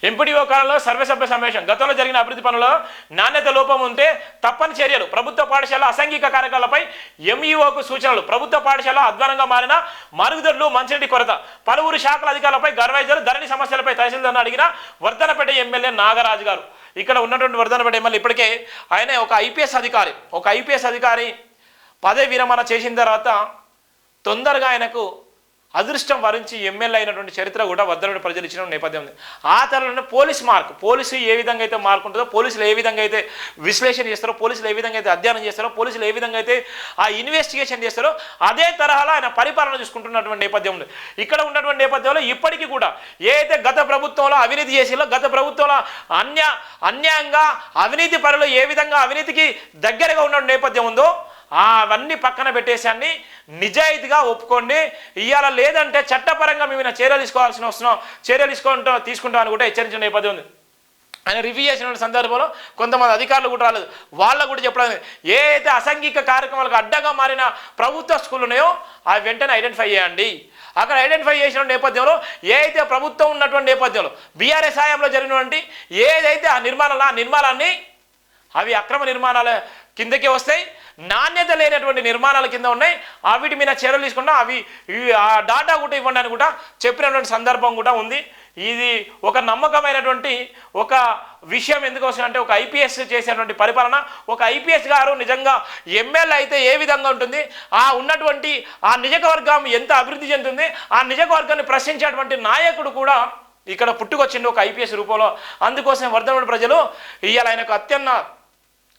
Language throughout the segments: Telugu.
ఎంపీడీఓ కాలంలో సర్వసభ్య సమావేశం. గతంలో జరిగిన అభివృద్ధి పనుల్లో నాణ్యత లోపం ఉంటే తప్పని చర్యలు. ప్రభుత్వ పాఠశాల అసాంఘిక కార్యక్రమాలపై ఎంఈఓకు సూచనలు. ప్రభుత్వ పాఠశాల అధ్వానంగా మారిన మరుగుదొడ్లు, మంచినీటి కొరత. పలువురు శాఖల అధికారులపై గర్వైజర్. ధరణి సమస్యలపై తహసీల్దార్ను అడిగిన వర్ధనపేట ఎమ్మెల్యే నాగరాజు గారు. ఇక్కడ ఉన్నటువంటి వర్ధనపేట ఎమ్మెల్యే ఇప్పటికే ఆయన ఒక ఐపీఎస్ అధికారి పదవి విరమణ చేసిన తర్వాత తొందరగా ఆయనకు అదృష్టం వరించి ఎమ్మెల్యే అయినటువంటి చరిత్ర కూడా వర్ధనపేట ప్రజలు ఇచ్చిన నేపథ్యం ఉంది. ఆ తర్వాత పోలీసు ఏ విధంగా అయితే మార్క్ ఉంటుందో, పోలీసులు ఏ విధంగా అయితే విశ్లేషణ చేస్తారో, పోలీసులు ఏ విధంగా అయితే అధ్యయనం చేస్తారో, పోలీసులు ఏ విధంగా అయితే ఆ ఇన్వెస్టిగేషన్ చేస్తారో అదే తరహాలో ఆయన పరిపాలన చూసుకుంటున్నటువంటి నేపథ్యం ఉంది. ఇక్కడ ఉన్నటువంటి నేపథ్యంలో ఇప్పటికీ కూడా ఏదైతే గత ప్రభుత్వంలో అవినీతి చేసిందో, గత ప్రభుత్వంలో అన్యాయంగా అవినీతి పరులు ఏ విధంగా అవినీతికి దగ్గరగా ఉన్న నేపథ్యం ఉందో అవన్నీ పక్కన పెట్టేసాన్ని నిజాయితీగా ఒప్పుకోండి. ఇవాళ లేదంటే చట్టపరంగా మేము చర్యలు తీసుకుంటామని కూడా హెచ్చరించిన నేపథ్యం ఉంది. ఆయన రివ్యూ చేసిన సందర్భంలో కొంతమంది అధికారులు కూడా రాలేదు. వాళ్ళకు కూడా చెప్పడం ఏదైతే అసాంఘిక కార్యక్రమాలకు అడ్డగా మారిన ప్రభుత్వ స్కూళ్ళు ఉన్నాయో అవి వెంటనే ఐడెంటిఫై చేయండి. అక్కడ ఐడెంటిఫై చేసిన నేపథ్యంలో ఏదైతే ప్రభుత్వం ఉన్నటువంటి నేపథ్యంలో బీఆర్ఎస్ హయాంలో జరిగినటువంటి ఏదైతే ఆ నిర్మాణాన్ని అవి అక్రమ నిర్మాణాల కిందకే వస్తాయి, నాణ్యత లేనటువంటి నిర్మాణాల కింద ఉన్నాయి. వీటి మీద చర్యలు తీసుకుంటా అవి ఆ డాటా కూడా ఇవ్వండి అని కూడా చెప్పినటువంటి సందర్భం కూడా ఉంది. ఇది ఒక నమ్మకమైనటువంటి ఒక విషయం. ఎందుకోసం అంటే ఒక ఐపీఎస్ చేసేటువంటి పరిపాలన, ఒక ఐపీఎస్ గారు నిజంగా ఎమ్మెల్యే అయితే ఏ విధంగా ఉంటుంది, ఉన్నటువంటి ఆ నియోజకవర్గం ఎంత అభివృద్ధి చెందుతుంది, ఆ నియోజకవర్గాన్ని ప్రశ్నించేటువంటి నాయకుడు కూడా ఇక్కడ పుట్టుకొచ్చిండు ఒక ఐపీఎస్ రూపంలో. అందుకోసం వర్ధనపేట ప్రజలు ఇవాళ ఆయనకు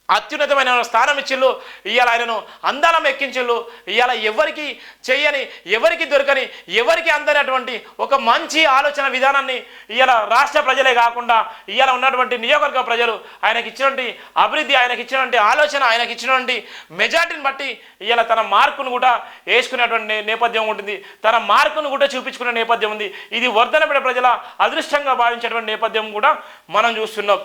అత్యున్నతమైన స్థానం ఇచ్చిళ్ళు, ఇవాళ ఆయనను అందాలం ఎక్కించిళ్ళు. ఇవాళ ఎవరికి చెయ్యని, ఎవరికి దొరకని, ఎవరికి అందనటువంటి ఒక మంచి ఆలోచన విధానాన్ని ఇవాళ రాష్ట్ర ప్రజలే కాకుండా ఇవాళ ఉన్నటువంటి నియోజకవర్గ ప్రజలు ఆయనకి ఇచ్చినటువంటి అభివృద్ధి, ఆయనకి ఇచ్చినటువంటి ఆలోచన, ఆయనకి ఇచ్చినటువంటి మెజార్టీని బట్టి ఇవాళ తన మార్కును కూడా వేసుకునేటువంటి నేపథ్యం ఉంటుంది, తన మార్కును కూడా చూపించుకునే నేపథ్యం ఉంది. ఇది వర్ధనపేట ప్రజల అదృష్టంగా భావించేటువంటి నేపథ్యం కూడా మనం చూస్తున్నాం.